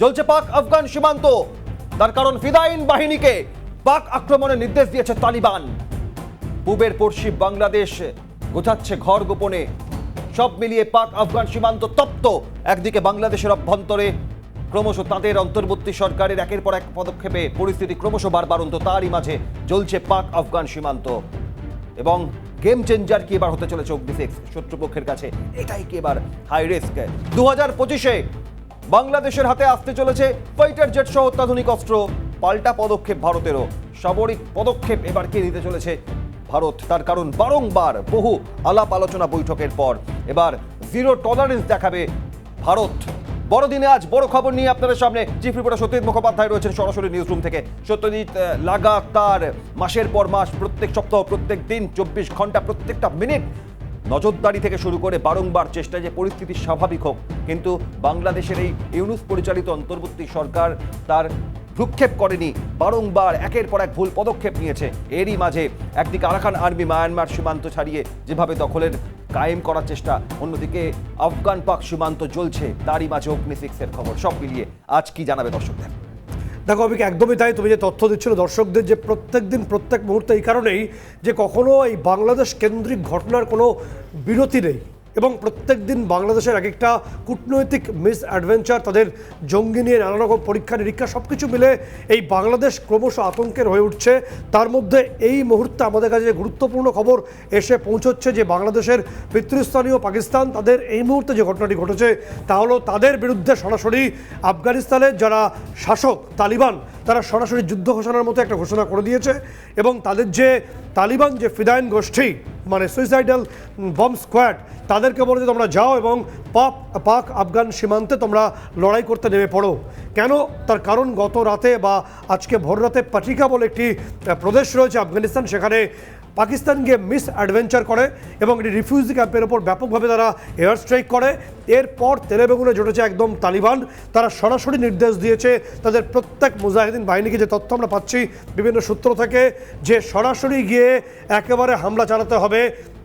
জ্বলছে পাক আফগান সীমান্ত। তার কারণ ফিদাইন বাহিনীকে পাক আক্রমণের নির্দেশ দিয়েছে তালিবান। পূবের পড়শি বাংলাদেশ গোছাচ্ছে ঘর গোপনে। সব মিলিয়ে পাক আফগান সীমান্ত তপ্ত। একদিকে বাংলাদেশের অভ্যন্তরে ক্রমশ তাদের অন্তর্বর্তী সরকারের একের পর এক পদক্ষেপে পরিস্থিতি ক্রমশ বাড়ন্ত। তারই মাঝে জ্বলছে পাক আফগান সীমান্ত। এবং গেম চেঞ্জার কি এবার হতে চলেছে অগ্নি-6 শত্রুপক্ষের কাছে, এটাই কি এবার হাই রিস্ক। 2025-এ বাংলাদেশের হাতে আসতে চলেছে ফাইটার জেট সহ অত্যাধুনিক অস্ত্র। পাল্টা পদক্ষেপ ভারতেরও। সামরিক পদক্ষেপ এবার কে নিতে চলেছে ভারত? তার কারণ বারংবার বহু আলাপ আলোচনা বৈঠকের পর এবার জিরো টলারেন্স দেখাবে ভারত। বড়দিনে আজ বড় খবর নিয়ে আপনাদের সামনে চিফ রিপোর্টার সত্যজিৎ মুখোপাধ্যায় রয়েছেন সরাসরি নিউজ রুম থেকে। সত্যজিৎ, লাগাতার মাসের পর মাস, প্রত্যেক সপ্তাহ, প্রত্যেক দিন, 24 ঘন্টা, প্রত্যেকটা মিনিট নজরদারি থেকে শুরু করে বারংবার চেষ্টা যে পরিস্থিতি স্বাভাবিক হোক, কিন্তু বাংলাদেশের এই ইউনূস পরিচালিত অন্তর্বর্তী সরকার তার ভ্রুক্ষেপ করেনি। বারংবার একের পর এক ভুল পদক্ষেপ নিয়েছে। এরই মাঝে একদিকে আরাকান আর্মি মায়ানমার সীমান্ত ছাড়িয়ে যেভাবে দখলের কায়েম করার চেষ্টা, অন্যদিকে আফগান পাক সীমান্ত জ্বলছে। তারই মাঝে অগ্নি-6-এর খবর। সব মিলিয়ে আজ কি জানাবে দর্শকদের? দেখো অভিক, একদমই তাই। তুমি যে তথ্য দিচ্ছিল দর্শকদের, যে প্রত্যেক দিন প্রত্যেক মুহূর্তে, এই কারণেই যে কখনো এই বাংলাদেশ কেন্দ্রিক ঘটনার কোনো বিরতি নেই এবং প্রত্যেক দিন বাংলাদেশের এক একটা কূটনৈতিক মিস অ্যাডভেঞ্চার, তাদের জঙ্গি নিয়ে নানা রকম পরীক্ষা নিরীক্ষা, সব কিছু মিলে এই বাংলাদেশ ক্রমশ আতঙ্কের হয়ে উঠছে। তার মধ্যে এই মুহূর্তে আমাদের কাছে গুরুত্বপূর্ণ খবর এসে পৌঁছচ্ছে যে বাংলাদেশের পিতৃস্থানীয় পাকিস্তান, তাদের এই মুহূর্তে যে ঘটনাটি ঘটেছে তা হলো তাদের বিরুদ্ধে সরাসরি আফগানিস্তানের যারা শাসক তালিবান, তারা সরাসরি যুদ্ধ ঘোষণার মতো একটা ঘোষণা করে দিয়েছে। এবং তাদের যে তালিবান যে ফিদাইন গোষ্ঠী, মানে সুইসাইডাল বম্ব স্কোয়াড, তাদেরকে বলে যে তোমরা যাও এবং পাক আফগান সীমান্তে তোমরা লড়াই করতে নেমে পড়ো। কেন? তার কারণ গত রাতে বা আজকে ভোর রাতে পাটিকা বলে একটি প্রদেশ রয়েছে আফগানিস্তান, সেখানে পাকিস্তান গিয়ে মিস অ্যাডভেঞ্চার করে এবং এটি রিফিউজি ক্যাম্পের ওপর ব্যাপকভাবে তারা এয়ার স্ট্রাইক করে। এরপর তেলে বেগুনে জুটেছে একদম তালিবান। তারা সরাসরি নির্দেশ দিয়েছে তাদের প্রত্যেক মুজাহিদিন বাহিনীকে, যে তথ্য আমরা পাচ্ছি বিভিন্ন সূত্র থেকে, যে সরাসরি গিয়ে একেবারে হামলা চালাতে হবে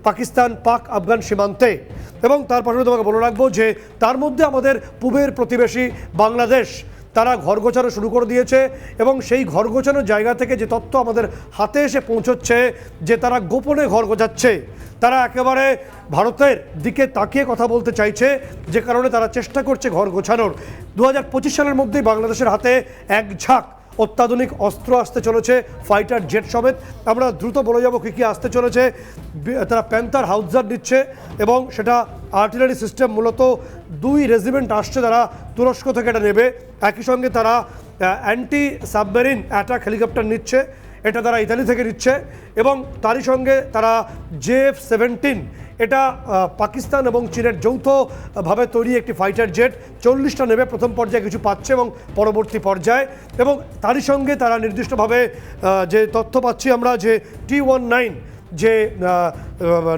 পাকিস্তান পাক আফগান সীমান্তে। এবং তার পাশাপাশি তোমাকে বলে রাখবো যে তার মধ্যে আমাদের পূবের প্রতিবেশী বাংলাদেশ, তারা ঘর গোছানো শুরু করে দিয়েছে। এবং সেই ঘর গোছানোর জায়গা থেকে যে তথ্য আমাদের হাতে এসে পৌঁছচ্ছে যে তারা গোপনে ঘর গোছাচ্ছে, তারা একেবারে ভারতের দিকে তাকিয়ে কথা বলতে চাইছে, যে কারণে তারা চেষ্টা করছে ঘর গোছানোর। 2025 সালের মধ্যেই বাংলাদেশের হাতে এক ঝাঁক অত্যাধুনিক অস্ত্র আসতে চলেছে, ফাইটার জেট সমেত। আমরা দ্রুত বলে যাব কী কী আসতে চলেছে। তারা প্যান্থার হাউজার নিচ্ছে এবং সেটা আর্টিলারি সিস্টেম, মূলত 2 রেজিমেন্ট আসছে, তারা তুরস্ক থেকে এটা নেবে। একই সঙ্গে তারা অ্যান্টি সাবমেরিন অ্যাটাক হেলিকপ্টার নিচ্ছে, এটা তারা ইতালি থেকে নিচ্ছে। এবং তারই সঙ্গে তারা JF-17, এটা পাকিস্তান এবং চীনের যৌথভাবে তৈরি একটি ফাইটার জেট, 40টা নেবে। প্রথম পর্যায়ে কিছু পাচ্ছে এবং পরবর্তী পর্যায়ে। এবং তারই সঙ্গে তারা নির্দিষ্টভাবে যে তথ্য পাচ্ছি আমরা, যে T-19 যে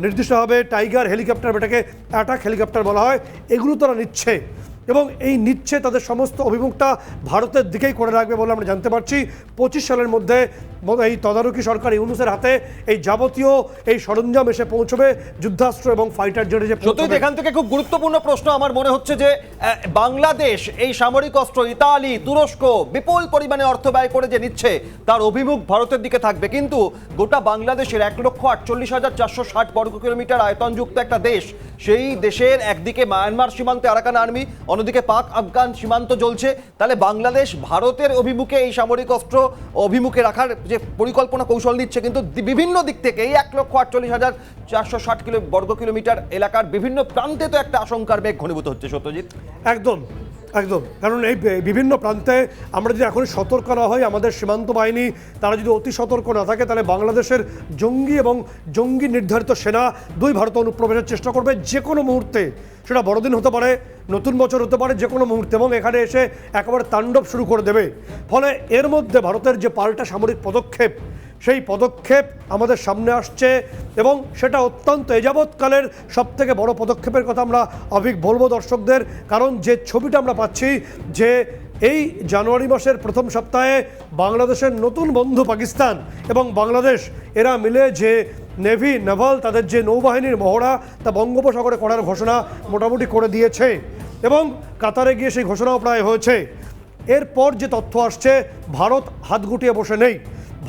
নির্দিষ্টভাবে টাইগার হেলিকপ্টার, এটাকে অ্যাটাক হেলিকপ্টার বলা হয়, এগুলো তারা নিচ্ছে। এবং এই নিচ্ছে তাদের সমস্ত অভিমুখটা ভারতের দিকেই করে রাখবে বলে আমরা জানতে পারছি। 25 সালের মধ্যে এই তদারকি সরকার ইউনূসের হাতে এই যাবতীয় এই সরঞ্জাম এসে পৌঁছবে, যুদ্ধাস্ত্র এবং ফাইটার জেটে যে পৌঁছবে। এখান থেকে খুব গুরুত্বপূর্ণ প্রশ্ন আমার মনে হচ্ছে যে বাংলাদেশ এই সামরিক অস্ত্র ইতালি, তুরস্ক বিপুল পরিমাণে অর্থ ব্যয় করে যে নিচ্ছে, তার অভিমুখ ভারতের দিকে থাকবে। কিন্তু গোটা বাংলাদেশের 1,48,460 বর্গ কিলোমিটার আয়তনযুক্ত একটা দেশ, সেই দেশের একদিকে মায়ানমার সীমান্তে আরাকান আর্মি, অন্যদিকে পাক আফগান সীমান্ত জ্বলছে। তাহলে বাংলাদেশ ভারতের অভিমুখে এই সামরিক অস্ত্র অভিমুখে রাখার যে পরিকল্পনা কৌশল নিচ্ছে, কিন্তু বিভিন্ন দিক থেকে এই 1,48,460 বর্গ কিলোমিটার এলাকার বিভিন্ন প্রান্তে তো একটা আশঙ্কার মেঘ ঘনীভূত হচ্ছে। সত্যজিৎ, একদম একদম, কারণ এই বিভিন্ন প্রান্তে আমরা যদি এখন সতর্ক না হই, আমাদের সীমান্ত বাহিনী তারা যদি অতি সতর্ক না থাকে, তাহলে বাংলাদেশের জঙ্গি এবং জঙ্গি নির্ধারিত সেনা 2 ভারতে অনুপ্রবেশের চেষ্টা করবে যে কোনো মুহূর্তে। সেটা বড়দিন হতে পারে, নতুন বছর হতে পারে, যে কোনো মুহূর্তে, এবং এখানে এসে একেবারে তাণ্ডব শুরু করে দেবে। ফলে এর মধ্যে ভারতের যে পাল্টা সামরিক পদক্ষেপ, সেই পদক্ষেপ আমাদের সামনে আসছে এবং সেটা অত্যন্ত এযাবৎকালের সবথেকে বড় পদক্ষেপের কথা আমরা অভিক বলবো দর্শকদের। কারণ যে ছবিটা আমরা পাচ্ছি, যে এই জানুয়ারি মাসের প্রথম সপ্তাহে বাংলাদেশের নতুন বন্ধু পাকিস্তান এবং বাংলাদেশ, এরা মিলে যে নেভি নেভাল, তাদের যে নৌবাহিনীর মহড়া, তা বঙ্গোপসাগরে করার ঘোষণা মোটামুটি করে দিয়েছে এবং কাতারে গিয়ে সেই ঘোষণাও প্রায় হয়েছে। এরপর যে তথ্য আসছে, ভারত হাত গুটিয়ে বসে নেই।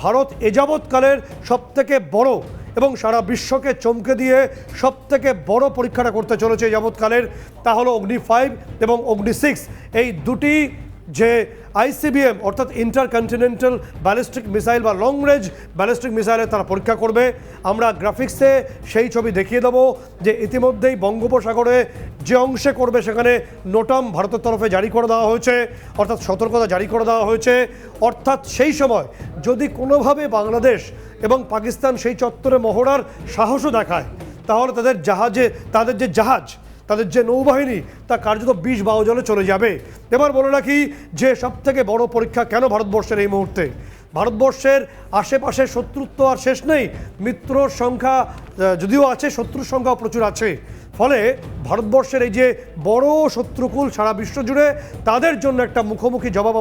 ভারত এযাবৎকালের সবথেকে বড় এবং সারা বিশ্বকে চমকে দিয়ে সবথেকে বড় পরীক্ষাটা করতে চলেছে যাবৎকালের, তা হলো অগ্নি 5 এবং অগ্নি 6। এই দুটি যে আইসিবিএম অর্থাৎ ইন্টারকন্টিনেন্টাল ব্যালিস্টিক মিসাইল বা লং রেঞ্জ ব্যালিস্টিক মিসাইলের তারা পরীক্ষা করবে। আমরা গ্রাফিক্সে সেই ছবি দেখিয়ে দেবো যে ইতিমধ্যেই বঙ্গোপসাগরে যে অংশে করবে সেখানে নোটাম ভারতের তরফে জারি করে দেওয়া হয়েছে, অর্থাৎ সতর্কতা জারি করে দেওয়া হয়েছে। অর্থাৎ সেই সময় যদি কোনোভাবে বাংলাদেশ এবং পাকিস্তান সেই চত্বরে মহড়ার সাহসও দেখায়, তাহলে তাদের যে জাহাজ, তাদের যে নৌবাহিনী, তা কার্যত 20 বায়ুজলে চলে যাবে। এবার বলে রাখি যে সবথেকে বড় পরীক্ষা কেন ভারতবর্ষের এই মুহূর্তে। ভারতবর্ষের আশেপাশে শত্রুত্ব আর শেষ নেই, মিত্রর সংখ্যা যদিও আছে, শত্রুর সংখ্যাও প্রচুর আছে। ফলে ভারতবর্ষের এই যে বড় শত্রুকুল সারা বিশ্ব জুড়ে, তাদের জন্য একটা মুখোমুখি জবাব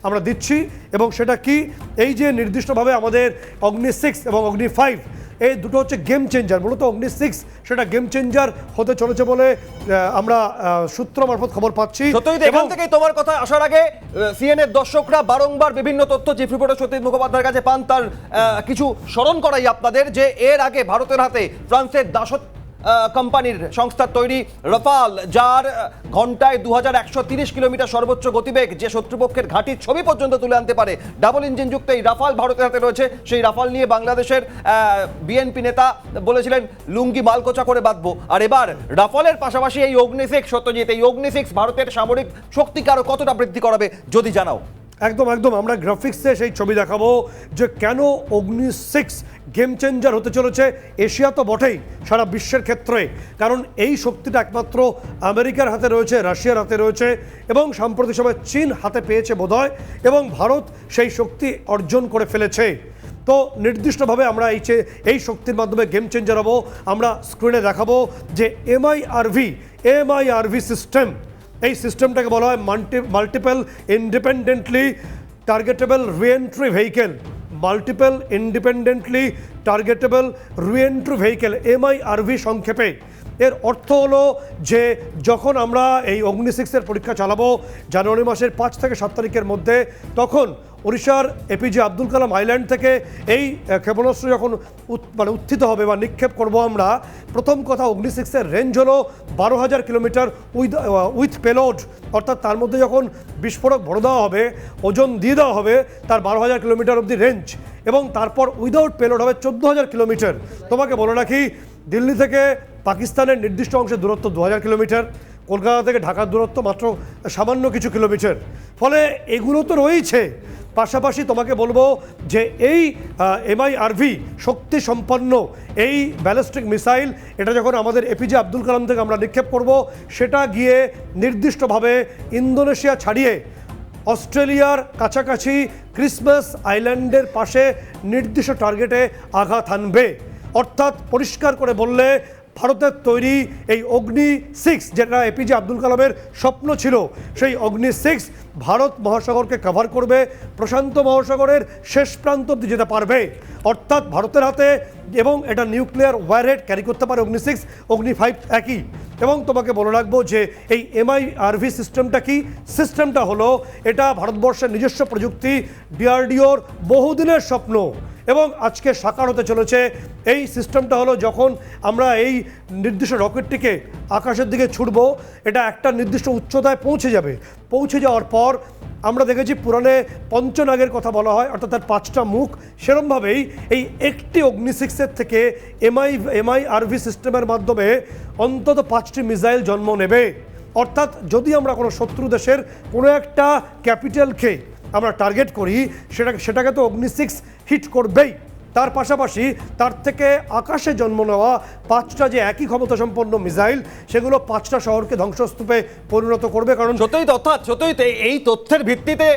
আমরা দিচ্ছি। এবং সেটা কি, এই যে নির্দিষ্টভাবে আমাদের অগ্নি 6 এবং অগ্নি 5 এই দুটো হচ্ছে গেম চেঞ্জার। মূলত অগ্নি 6 সেটা গেম চেঞ্জার হতে চলেছে বলে আমরা সূত্র মারফত খবর পাচ্ছি। এখান থেকে তোমার কথা আসার আগে সিএনএর দর্শকরা বারংবার বিভিন্ন তথ্য চিফ রিপোর্টার সত্যজিৎ মুখোপাধ্যায়ের কাছে পান, তার কিছু স্মরণ করাই আপনাদের যে এর আগে ভারতের হাতে ফ্রান্সের দাসত কোম্পানির সংস্থার তৈরি রাফাল, যার ঘন্টায় 2130 কিলোমিটার সর্বোচ্চ গতিবেগ, যে শত্রুপক্ষের ঘাঁটির ছবি পর্যন্ত তুলে আনতে পারে, ডাবল ইঞ্জিন যুক্ত এই রাফাল ভারতের হাতে রয়েছে। সেই রাফাল নিয়ে বাংলাদেশের বিএনপি নেতা বলেছিলেন লুঙ্গি মালকোচা করে বাঁধবো। আর এবার রাফালের পাশাপাশি এই অগ্নি 6, সত্যজিৎ, এই অগ্নি 6 ভারতের সামরিক শক্তিকে আরো কতটা বৃদ্ধি করাবে যদি জানাও। একদম আমরা গ্রাফিক্সে সেই ছবি দেখাবো যে কেন অগ্নি 6 গেম চেঞ্জার হতে চলেছে। এশিয়া তো বটেই, সারা বিশ্বের ক্ষেত্রে, কারণ এই শক্তিটা একমাত্র আমেরিকার হাতে রয়েছে, রাশিয়ার হাতে রয়েছে এবং সাম্প্রতিক সময় চীন হাতে পেয়েছে বোধহয়, এবং ভারত সেই শক্তি অর্জন করে ফেলেছে। তো নির্দিষ্টভাবে আমরা এই শক্তির মাধ্যমে গেম চেঞ্জার হবো। আমরা স্ক্রিনে দেখাবো যে এমআইআরভি সিস্টেম, এই সিস্টেমটাকে বলা হয় multiple independently targetable re-entry vehicle. Multiple independently targetable re-entry vehicle, MIRV সংক্ষেপে। এর অর্থ হলো যে যখন আমরা এই অগ্নি 6-এর পরীক্ষা চালাবো জানুয়ারি মাসের 5 থেকে 7 তারিখের মধ্যে, তখন ওড়িশার এপিজে আব্দুল কালাম আইল্যান্ড থেকে এই ক্ষেপণাস্ত্র যখন উত্থিত হবে বা নিক্ষেপ করব আমরা, প্রথম কথা অগ্নি 6-এর রেঞ্জ হলো 12,000 কিলোমিটার উইথ পেলোড, অর্থাৎ তার মধ্যে যখন বিস্ফোরক ভরে দেওয়া হবে, ওজন দিয়ে দেওয়া হবে, তার 12,000 কিলোমিটার অবধি রেঞ্জ, এবং তারপর উইদাউট পেলোড হবে 14,000 কিলোমিটার। তোমাকে বলে রাখি, দিল্লি থেকে পাকিস্তানের নির্দিষ্ট অংশের দূরত্ব 2000 কিলোমিটার, কলকাতা থেকে ঢাকার দূরত্ব মাত্র সামান্য কিছু কিলোমিটার। ফলে এগুলো তো রয়েছে, পাশাপাশি তোমাকে বলবো যে এই এমআইআরভি শক্তি সম্পন্ন এই ব্যালিস্টিক মিসাইল, এটা যখন আমাদের এপিজে আব্দুল কালাম থেকে আমরা নিক্ষেপ করব, সেটা গিয়ে নির্দিষ্টভাবে ইন্দোনেশিয়া ছাড়িয়ে অস্ট্রেলিয়ার কাছাকাছি ক্রিসমাস আইল্যান্ডের পাশে নির্দিষ্ট টার্গেটে আঘাত হানবে। অর্থাৎ পরিষ্কার করে বললে, ভারতের তৈরি এই অগ্নি 6, যেটা এপিজে আব্দুল কালামের স্বপ্ন ছিল, সেই অগ্নি 6 ভারত মহাসাগরকে কভার করবে, প্রশান্ত মহাসাগরের শেষ প্রান্ত অব্দি যেতে পারবে। অর্থাৎ ভারতের হাতে, এবং এটা নিউক্লিয়ার ওয়ারহেড ক্যারি করতে পারে অগ্নি 6, অগ্নি 5 একই। এবং তোমাকে বলে রাখবো যে এই এমআইআরভি সিস্টেমটা কি, সিস্টেমটা হলো এটা ভারতবর্ষের নিজস্ব প্রযুক্তি, ডিআরডিওর বহুদিনের স্বপ্ন, এবং আজকে সাকার হতে চলেছে। এই সিস্টেমটা হলো যখন আমরা এই নির্দিষ্ট রকেটটিকে আকাশের দিকে ছুটব, এটা একটা নির্দিষ্ট উচ্চতায় পৌঁছে যাওয়ার পর আমরা দেখেছি পুরাণে পঞ্চনাগের কথা বলা হয়, অর্থাৎ তার 5টা মুখ। সেরকমভাবেই এই একটি অগ্নি 6-এর থেকে এমআইআরভি সিস্টেমের মাধ্যমে অন্তত 5টি মিসাইল জন্ম নেবে। অর্থাৎ যদি আমরা কোনো শত্রু দেশের কোনো একটা ক্যাপিটালকে আমরা টার্গেট করি, সেটাকে তো অগ্নি 6 হিট করবেই। তার পাশাপাশি তার থেকে আকাশে জন্ম নেওয়া 5টা যে একই ক্ষমতা সম্পন্ন মিসাইল, সেগুলো 5টা শহরকে ধ্বংসস্তূপে পরিণত করবে। কারণ সত্যই এই তথ্যের ভিত্তিতে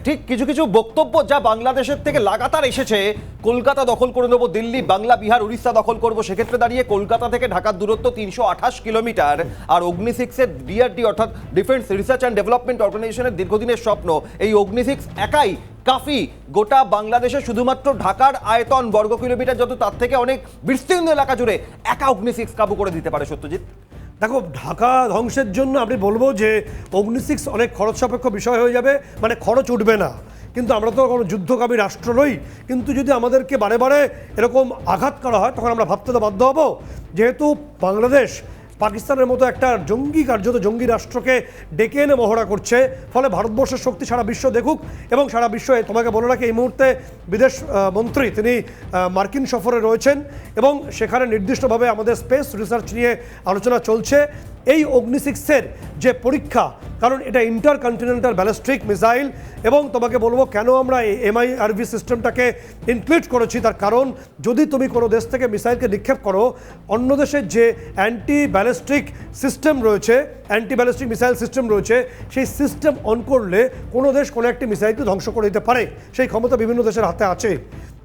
ঠিক কিছু কিছু বক্তব্য যা বাংলাদেশের থেকে লাগাতার এসেছে, কলকাতা দখল করে নেবো, দিল্লি, বাংলা, বিহার, উড়িষ্যা দখল করবো, সেক্ষেত্রে দাঁড়িয়ে কলকাতা থেকে ঢাকার দূরত্ব 328 কিলোমিটার, আর অগ্নি 6-এর ডিআরডি অর্থাৎ ডিফেন্স রিসার্চ অ্যান্ড ডেভেলপমেন্ট অর্গানাইজেশনের দীর্ঘদিনের স্বপ্ন, এই অগ্নি 6 একাই কাফি গোটা বাংলাদেশে শুধুমাত্র ঢাকার আয়তন বর্গ কিলোমিটার যত, তার থেকে অনেক বিস্তীর্ণ এলাকা জুড়ে একা অগ্নি 6 কাবু করে দিতে পারে। সত্যজিৎ, দেখো, ঢাকা ধ্বংসের জন্য আমি বলবো যে অগ্নি-6 অনেক খরচ সাপেক্ষ বিষয় হয়ে যাবে, মানে খরচ উঠবে না, কিন্তু আমরা তো কোনো যুদ্ধকামী রাষ্ট্র নই। কিন্তু যদি আমাদেরকে বারে বারে এরকম আঘাত করা হয় তখন আমরা ভাবতে তো বাধ্য হব, যেহেতু বাংলাদেশ পাকিস্তানের মতো একটা কার্যত জঙ্গি রাষ্ট্রকে ডেকে এনে মহড়া করছে, ফলে ভারতবর্ষের শক্তি সারা বিশ্ব দেখুক। এবং সারা বিশ্বে তোমাকে বলে রাখি, এই মুহূর্তে বিদেশ মন্ত্রী তিনি মার্কিন সফরে রয়েছেন এবং সেখানে নির্দিষ্টভাবে আমাদের স্পেস রিসার্চ নিয়ে আলোচনা চলছে। এই অগ্নি-6-এর যে পরীক্ষা, কারণ এটা ইন্টারকন্টিনেন্টাল ব্যালিস্টিক মিসাইল, এবং তোমাকে বলবো কেন আমরা এই MIRV সিস্টেমটাকে ইনক্লুড করেছি। তার কারণ, যদি তুমি কোনো দেশ থেকে মিসাইলকে নিক্ষেপ করো, অন্য দেশের যে অ্যান্টি ব্যালিস্টিক সিস্টেম রয়েছে, অ্যান্টি ব্যালিস্টিক মিসাইল সিস্টেম রয়েছে, সেই সিস্টেম অন করলে কোনো দেশ কোনো একটি মিসাইলকে ধ্বংস করে দিতে পারে। সেই ক্ষমতা বিভিন্ন দেশের হাতে আছে।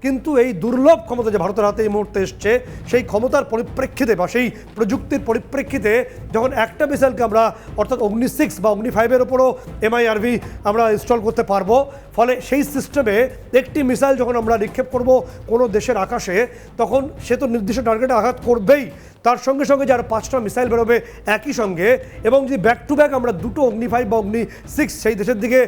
কিন্তু এই দুর্লভ ক্ষমতা যে ভারতের হাতে এই মুহূর্তে এসছে, সেই ক্ষমতার পরিপ্রেক্ষিতে বা সেই প্রযুক্তির পরিপ্রেক্ষিতে যখন একটা মিসাইলকে আমরা, অর্থাৎ অগ্নি-6 বা অগ্নি-5-এর ওপরও MIRV আমরা ইনস্টল করতে পারবো, ফলে সেই সিস্টেমে একটি মিসাইল যখন আমরা নিক্ষেপ করব কোনো দেশের আকাশে, তখন সে তো নির্দিষ্ট টার্গেটে আঘাত করবেই, তার সঙ্গে সঙ্গে যে আর 5টা মিসাইল বেরোবে একই সঙ্গে, এবং যদি ব্যাক টু ব্যাক আমরা দুটো অগ্নি-5 বা অগ্নি-6 সেই দেশের দিকে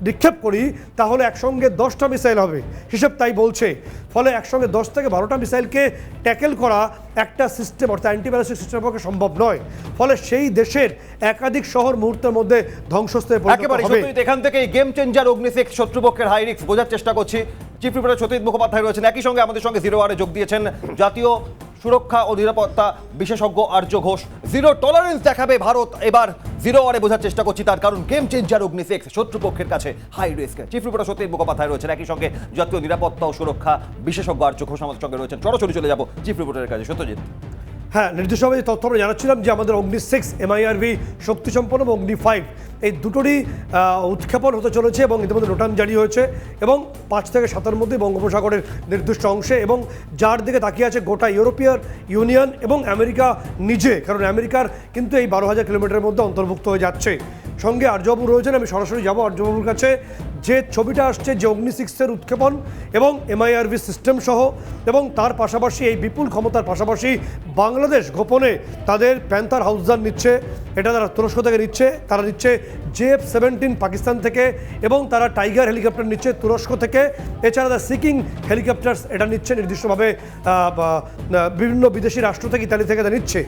নিক্ষেপ করি, তাহলে একসঙ্গে 10টা মিসাইল হবে, হিসেব তাই বলছে। ফলে একসঙ্গে 10 থেকে 12টা মিসাইলকে ট্যাকেল করা একটা সিস্টেম, অর্থাৎ অ্যান্টিব্যালিস্টিক সিস্টেমের পক্ষে সম্ভব নয়। ফলে সেই দেশের একাধিক শহর মুহূর্তের মধ্যে ধ্বংসস্তূপে পরিণত একেবারে হবে। সত্যি, এখান থেকে গেম চেঞ্জার অগ্নি-6 শত্রুপক্ষের হাই রিস্ক বোঝার চেষ্টা করছি। চিফ রিপোর্টার সতীশ মুখোপাধ্যায় রয়েছেন, একই সঙ্গে আমাদের সঙ্গে জিরো আওয়ারে যোগ দিয়েছেন জাতীয় সুরক্ষা ও নিরাপত্তা বিশেষজ্ঞ আর্য ঘোষ। জিরো টলারেন্স দেখাবে ভারত এবার, জিরো আওয়ারে বোঝার চেষ্টা করছি তার কারণ গেম চেঞ্জার অগ্নি-6 শত্রুপক্ষের কাছে high risk. Chief reporter Satish Mukhopadhyay রয়েছেন, একই সঙ্গে জাতীয় নিরাপত্তা ও সুরক্ষা বিশেষজ্ঞ আর্য ঘোষ আমাদের সঙ্গে রয়েছেন। সরাসরি চলে যাব চিফ রিপোর্টারের কাছে। সত্যজিৎ, হ্যাঁ, নির্দিষ্টভাবে যে তথ্য আমরা জানাচ্ছিলাম যে আমাদের অগ্নি-6 MIRV শক্তিসম্পন্ন এবং অগ্নি-5 এই দুটোরই উৎক্ষেপণ হতে চলেছে এবং ইতিমধ্যে নোটাম জারি হয়েছে, এবং 5 থেকে 7-এর মধ্যে বঙ্গোপসাগরের নির্দিষ্ট অংশে, এবং যার দিকে তাকিয়ে আছে গোটা ইউরোপীয় ইউনিয়ন এবং আমেরিকা নিজে, কারণ আমেরিকার কিন্তু এই 12,000 কিলোমিটারের মধ্যে অন্তর্ভুক্ত হয়ে যাচ্ছে। সঙ্গে আর্যবাবু রয়েছেন, আমি সরাসরি যাব আর্যবাবুর কাছে। যে ছবিটা আসছে যে অগ্নি-6-এর উৎক্ষেপণ এবং MIRV সিস্টেম সহ, এবং তার পাশাপাশি এই বিপুল ক্ষমতার পাশাপাশি বাংলাদেশ গোপনে তাদের প্যান্থার হাউজার নিচ্ছে, এটা তারা তুরস্ক থেকে নিচ্ছে, তারা নিচ্ছে JF-17 পাকিস্তান থেকে, এবং তারা টাইগার হেলিকপ্টার নিচ্ছে তুরস্ক থেকে। এছাড়া দ্য সিকিং হেলিকপ্টার্স এটা নিচ্ছে নির্দিষ্টভাবে বিভিন্ন বিদেশি রাষ্ট্র থেকে, ইতালি থেকে তা নিচ্ছে।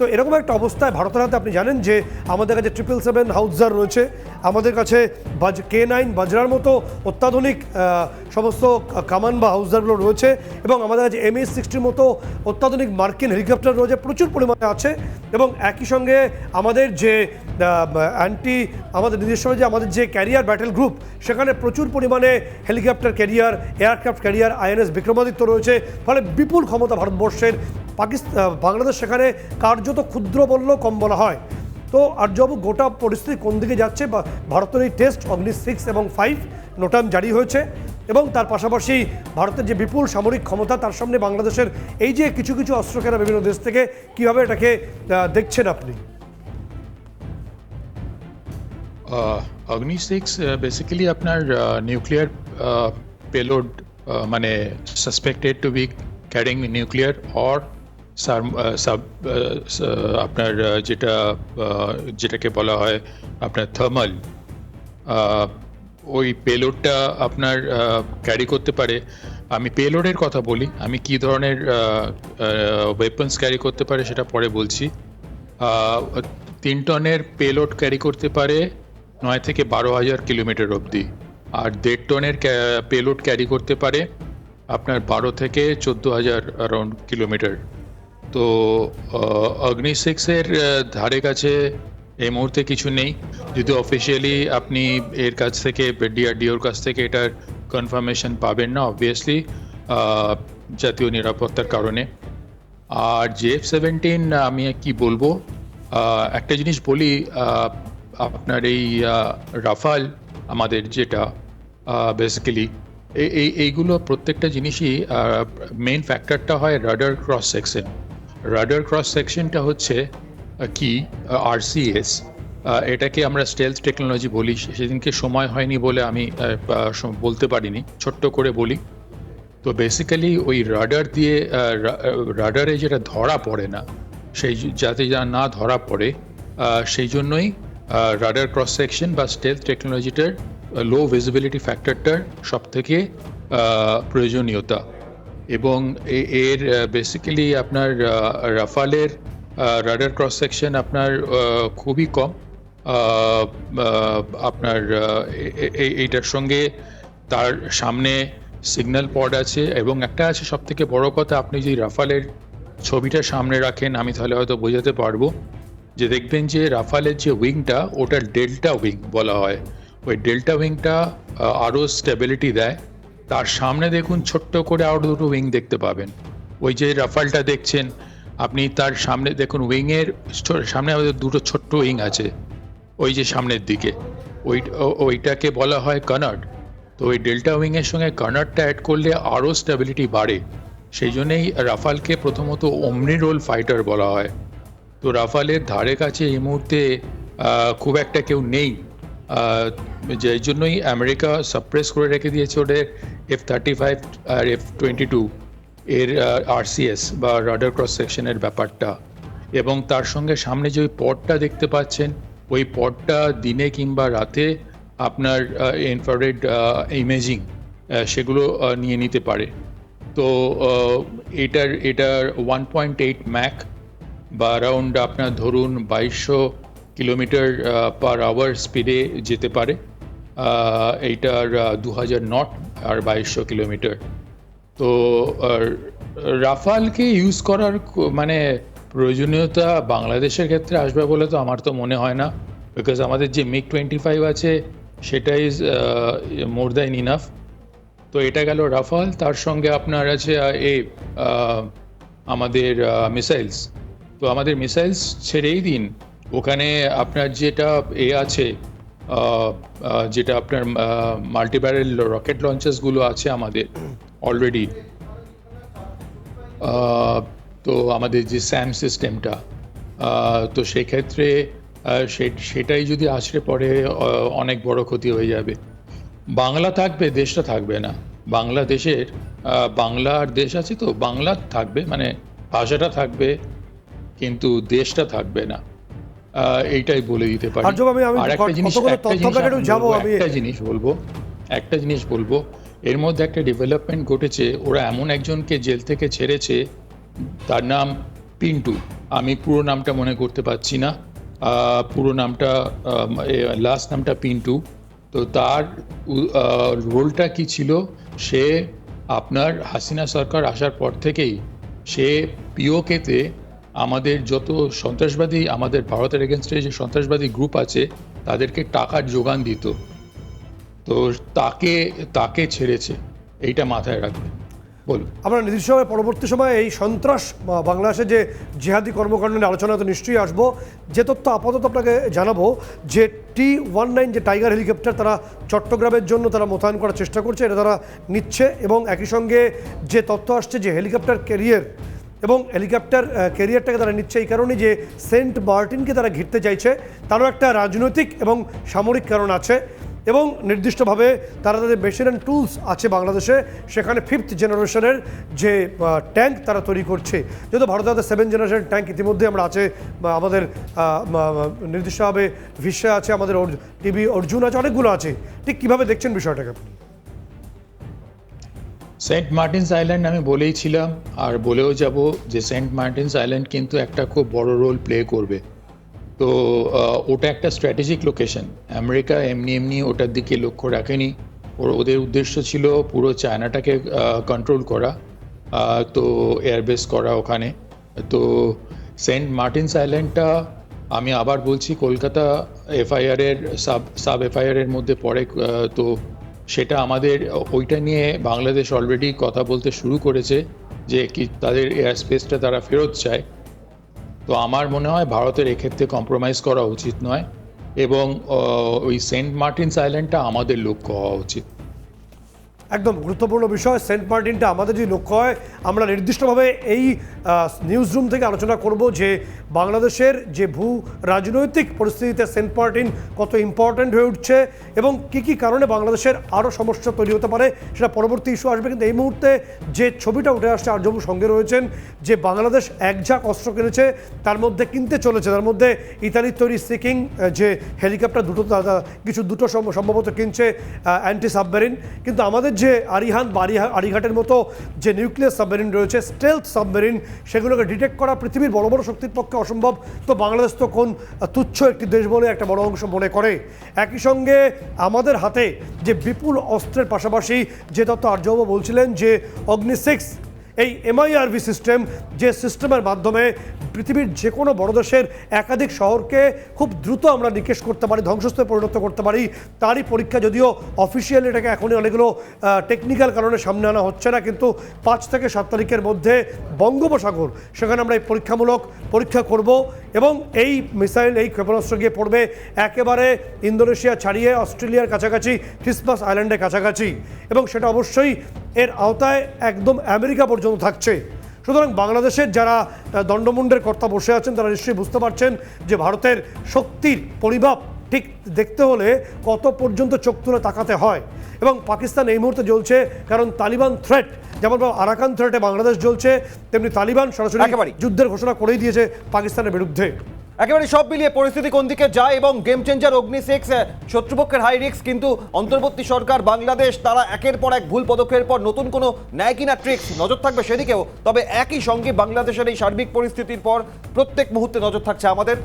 তো এরকম একটা অবস্থায় ভারতের হাতে আপনি জানেন যে আমাদের কাছে 777 হাউজার রয়েছে, আমাদের কাছে K9 বাজরার মতো অত্যাধুনিক সমস্ত কামান বা হাউজারগুলো রয়েছে, এবং আমাদের কাছে MH-60 মতো অত্যাধুনিক মার্কিন হেলিকপ্টার রয়েছে, প্রচুর পরিমাণে আছে। এবং একই সঙ্গে আমাদের যে আমাদের নিজস্ব যে আমাদের যে ক্যারিয়ার ব্যাটেল গ্রুপ, সেখানে প্রচুর পরিমাণে helicopter carrier, aircraft carrier INS Vikramaditya রয়েছে। ফলে বিপুল ক্ষমতা ভারতবর্ষের, বাংলাদেশ সেখানে কার্যত ক্ষুদ্র বললেও কম বলা হয়। তো আর্যবাবু, গোটা পরিস্থিতি কোন দিকে যাচ্ছে? বা ভারতের এই টেস্ট অগ্নি-6 এবং 5 নোটাম জারি হয়েছে, এবং তার পাশাপাশি ভারতের যে বিপুল সামরিক ক্ষমতা, তার সামনে বাংলাদেশের এই যে কিছু কিছু অস্ত্র কেনা বিভিন্ন দেশ থেকে, কীভাবে এটাকে দেখছেন আপনি? অগ্নি-6 বেসিক্যালি আপনার নিউক্লিয়ার পেলোড, মানে suspected to be carrying nuclear or আপনার যেটাকে বলা হয় আপনার থার্মাল, ওই পেলোডটা আপনার ক্যারি করতে পারে। আমি পেলোডের কথা বলি, আমি কি ধরনের ওয়েপন্স ক্যারি করতে পারে সেটা পরে বলছি। 3 টনের পেলোড ক্যারি করতে পারে 9 থেকে 12,000 কিলোমিটার অবধি, আর 1.5 টনের পেলোড ক্যারি করতে পারে আপনার 12 থেকে 14,000 অ্যারাউন্ড কিলোমিটার। তো অগ্নি-6-এর ধারে কাছে এই মুহূর্তে কিছু নেই, যদি অফিসিয়ালি আপনি এর কাছ থেকে DRDOর কাছ থেকে এটার কনফার্মেশন পাবেন না, অবভিয়াসলি জাতীয় নিরাপত্তার কারণে। আর JF-17 আমি কি বলবো, একটা জিনিস বলি, আপনার এই রাফাল আমাদের যেটা বেসিক্যালি এইগুলো প্রত্যেকটা জিনিসই মেইন ফ্যাক্টরটা হয় radar cross section. Radar cross সেকশনটা হচ্ছে কি RCS, এটাকে আমরা স্টেলথ টেকনোলজি বলি। সেদিনকে সময় হয়নি বলে আমি বলতে পারিনি, ছোট্ট করে বলি। তো বেসিক্যালি ওই রাডার দিয়ে, রাডারে যেটা ধরা পড়ে না, যাতে না ধরা পড়ে, সেই জন্যই রাডার ক্রস সেকশন বা স্টেলথ টেকনোলজিটার লো ভিজিবিলিটি ফ্যাক্টরটার সব থেকে প্রয়োজনীয়তা। এবং এর বেসিক্যালি আপনার রাফালের রাডার ক্রস সেকশন আপনার খুবই কম। আপনার এইটার সঙ্গে তার সামনে সিগন্যাল পড আছে, এবং একটা আছে সব থেকে বড় কথা, আপনি যদি রাফালের ছবিটা সামনে রাখেন আমি তাহলে হয়তো বোঝাতে পারবো, যে দেখবেন যে রাফালের যে উইংটা ওটা ডেল্টা উইং বলা হয়। ওই ডেল্টা উইংটা আরও স্টেবিলিটি দেয়। তার সামনে দেখুন ছোট্ট করে আরও দুটো উইং দেখতে পাবেন। ওই যে রাফালটা দেখছেন আপনি, তার সামনে দেখুন উইংয়ের সামনে আমাদের দুটো ছোট্ট উইং আছে ওই যে সামনের দিকে, ওইটাকে বলা হয় কানার্ড। তো ওই ডেল্টা উইংয়ের সঙ্গে কানার্ডটা অ্যাড করলে আরও স্টেবিলিটি বাড়ে। সেই জন্যেই রাফালকে প্রথমত ওমনি রোল ফাইটার বলা হয়। তো রাফালের ধারে কাছে এই মুহূর্তে খুব একটা কেউ নেই, যেই জন্যই আমেরিকা সাপ্রেস করে রেখে দিয়েছে ওদের F-35 আর F-22 এর RCS বা রাডার ক্রস সেকশনের ব্যাপারটা। এবং তার সঙ্গে সামনে যে ওই পডটা দেখতে পাচ্ছেন, ওই পডটা দিনে কিংবা রাতে আপনার ইনফ্রারেড ইমেজিং সেগুলো নিয়ে নিতে পারে। তো এটার 1.8 ম্যাক বা অ্যারাউন্ড আপনার ধরুন 2200 কিলোমিটার পার আওয়ার স্পিডে যেতে পারে। এইটার 2000 নট আর 2200 কিলোমিটার। তো রাফালকে ইউজ করার মানে প্রয়োজনীয়তা বাংলাদেশের ক্ষেত্রে আসবে বলে তো আমার তো মনে হয় না, বিকজ আমাদের যে MiG-25 আছে সেটা ইজ মোর দ্যান ইনাফ। তো এটা গেল রাফাল, তার সঙ্গে আপনার আছে আমাদের মিসাইলস। তো আমাদের মিসাইলস ছেড়েই দিন, ওখানে আপনার যেটা আছে যেটা আপনার মাল্টিব্যারেল রকেট লঞ্চার্সগুলো আছে আমাদের অলরেডি। তো আমাদের যে স্যাম সিস্টেমটা, তো সেক্ষেত্রে সেটাই যদি আছড়ে পড়ে অনেক বড় ক্ষতি হয়ে যাবে। বাংলা থাকবে, দেশটা থাকবে না। বাংলাদেশের বাংলার দেশ আছে, তো বাংলা থাকবে, মানে ভাষাটা থাকবে, কিন্তু দেশটা থাকবে না। এইটাই বলে দিতে পারি। আর একটা জিনিস বলবো, এর মধ্যে একটা ডেভেলপমেন্ট ঘটেছে। ওরা এমন একজনকে জেল থেকে ছেড়েছে, তার নাম পিন্টু। আমি পুরো নামটা মনে করতে পারছি না, পুরো নামটা লাস্ট নামটা পিন্টু। তো তার রোলটা কি ছিল, সে আপনার হাসিনা সরকার আসার পর থেকেই সে পিওকেতে আমাদের যত সন্ত্রাসবাদী, আমাদের ভারতের এগেনস্টে যে সন্ত্রাসবাদী গ্রুপ আছে তাদেরকে টাকার যোগান দিত। তো তাকে ছেড়েছে, এইটা মাথায় রাখবে। বলুন। আমরা নির্দিষ্টভাবে পরবর্তী সময়ে এই সন্ত্রাস বাংলাদেশে যে জিহাদি কর্মকাণ্ড নিয়ে আলোচনা তো নিশ্চয়ই আসবো। যে তথ্য আপাতত আপনাকে জানাবো যে T-19 যে টাইগার হেলিকপ্টার তারা চট্টগ্রামের জন্য তারা মোতায়েন করার চেষ্টা করছে, এটা তারা নিচ্ছে। এবং একই সঙ্গে যে তথ্য আসছে যে হেলিকপ্টার ক্যারিয়ার এবং হেলিকপ্টার ক্যারিয়ারটাকে তারা নিচ্ছে এই কারণে যে সেন্ট মার্টিনকে তারা ঘিরতে চাইছে, তারও একটা রাজনৈতিক এবং সামরিক কারণ আছে। এবং নির্দিষ্টভাবে তারা তাদের মেশিন অ্যান্ড টুলস আছে বাংলাদেশে, সেখানে 5th জেনারেশনের যে ট্যাঙ্ক তারা তৈরি করছে। যেহেতু ভারতে তাদের 7th জেনারেশন ট্যাঙ্ক ইতিমধ্যে আমরা আছে, আমাদের নির্দিষ্টভাবে ভিসা আছে, আমাদের টিবি অর্জুন আছে, অনেকগুলো আছে। ঠিক কীভাবে দেখছেন বিষয়টাকে আপনি? সেন্ট মার্টিনস আইল্যান্ড আমি বলেইছিলাম আর বলেও যাব যে সেন্ট মার্টিনস আইল্যান্ড কিন্তু একটা খুব বড় রোল প্লে করবে। তো ওটা একটা স্ট্র্যাটেজিক লোকেশন। আমেরিকা এমনি ওটার দিকে লক্ষ্য রাখেনি, ওদের উদ্দেশ্য ছিল পুরো চায়নাটাকে কন্ট্রোল করা, তো এয়ারবেস করা ওখানে। তো সেন্ট মার্টিনস আইল্যান্ডটা আমি আবার বলছি কলকাতা এফআইআরের সাব এফআইআরের মধ্যে পড়ে। তো সেটা আমাদের ওইটা নিয়ে বাংলাদেশ অলরেডি কথা বলতে শুরু করেছে যে কি তাদের এয়ার স্পেসটা তারা ফেরত চায়। তো আমার মনে হয় ভারতের এক্ষেত্রে কম্প্রোমাইজ করা উচিত নয়, এবং ওই সেন্ট মার্টিনস আইল্যান্ডটা আমাদের লক্ষ্য হওয়া উচিত। একদম গুরুত্বপূর্ণ বিষয়। সেন্ট মার্টিনটা আমাদের যদি লক্ষ্য হয়, আমরা নির্দিষ্টভাবে এই নিউজ রুম থেকে আলোচনা করব যে বাংলাদেশের যে ভূ রাজনৈতিক পরিস্থিতিতে সেন্ট মার্টিন কত ইম্পর্ট্যান্ট হয়ে উঠছে এবং কী কী কারণে বাংলাদেশের আরও সমস্যা তৈরি হতে পারে, সেটা পরবর্তী ইস্যু আসবে। কিন্তু এই মুহূর্তে যে ছবিটা উঠে আসছে, আর্যবাবু সঙ্গে রয়েছেন, যে বাংলাদেশ এক ঝাঁক অস্ত্র কিনেছে, তার মধ্যে কিনতে চলেছে, তার মধ্যে ইতালির তৈরি সিকিং যে হেলিকপ্টার দুটো সম্ভবত কিনছে অ্যান্টি সাবমেরিন। কিন্তু আমাদের যে আরিহান বা আরিঘাটের মতো যে নিউক্লিয়ার সাবমেরিন রয়েছে, স্টেলথ সাবমেরিন, সেগুলোকে ডিটেক্ট করা পৃথিবীর বড় বড় শক্তির পক্ষে অসম্ভব। তো বাংলাদেশ তো কোন তুচ্ছ একটি দেশ বলে একটা বড় অংশ মনে করে। একই সঙ্গে আমাদের হাতে যে বিপুল অস্ত্রের পাশাপাশি যে তথ্য আর্যবাবু বলছিলেন যে অগ্নি 6 এই MIRV সিস্টেম, যে সিস্টেমের মাধ্যমে পৃথিবীর যে কোনো বড় দেশের একাধিক শহরকে খুব দ্রুত আমরা নিকেশ করতে পারি, ধ্বংসস্তূপে পরিণত করতে পারি, তারই পরীক্ষা। যদিও অফিসিয়ালি এটাকে এখনই অনেকগুলো টেকনিক্যাল কারণে সামনে আনা হচ্ছে না, কিন্তু 5 থেকে 7 তারিখের মধ্যে বঙ্গোপসাগর, সেখানে আমরা এই পরীক্ষা করব এবং এই মিসাইল, এই ক্ষেপণাস্ত্র গিয়ে পড়বে একেবারে ইন্দোনেশিয়া ছাড়িয়ে অস্ট্রেলিয়ার কাছাকাছি, ক্রিসমাস আইল্যান্ডের কাছাকাছি, এবং সেটা অবশ্যই এর আওতায় একদম আমেরিকা পর্যন্ত থাকছে। সুতরাং বাংলাদেশের যারা দণ্ডমুণ্ডের কর্তা বসে আছেন, তারা নিশ্চয়ই বুঝতে পারছেন যে ভারতের শক্তির পরিমাপ ঠিক দেখতে হলে কত পর্যন্ত চোখ তুলে তাকাতে হয়। এবং পাকিস্তান এই মুহূর্তে জ্বলছে, কারণ তালিবান থ্রেট, যেমন আরাকান থ্রেটে বাংলাদেশ জ্বলছে, তেমনি তালিবান সরাসরি যুদ্ধের ঘোষণা করেই দিয়েছে পাকিস্তানের বিরুদ্ধে। একেবারে সব মিলিয়ে পরিস্থিতি কোন দিকে যায় এবং গেম চেঞ্জার অগ্নি 6 শত্রুপক্ষের হাই রিস্ক, কিন্তু অন্তর্বর্তী সরকার বাংলাদেশ তারা একের পর এক ভুল পদক্ষেপের পর নতুন কোনো ন্যায় কিনা ট্রিক্স, নজর থাকবে সেদিকেও। তবে একই সঙ্গে বাংলাদেশের এই সার্বিক পরিস্থিতির পর প্রত্যেক মুহূর্তে নজর থাকছে আমাদের।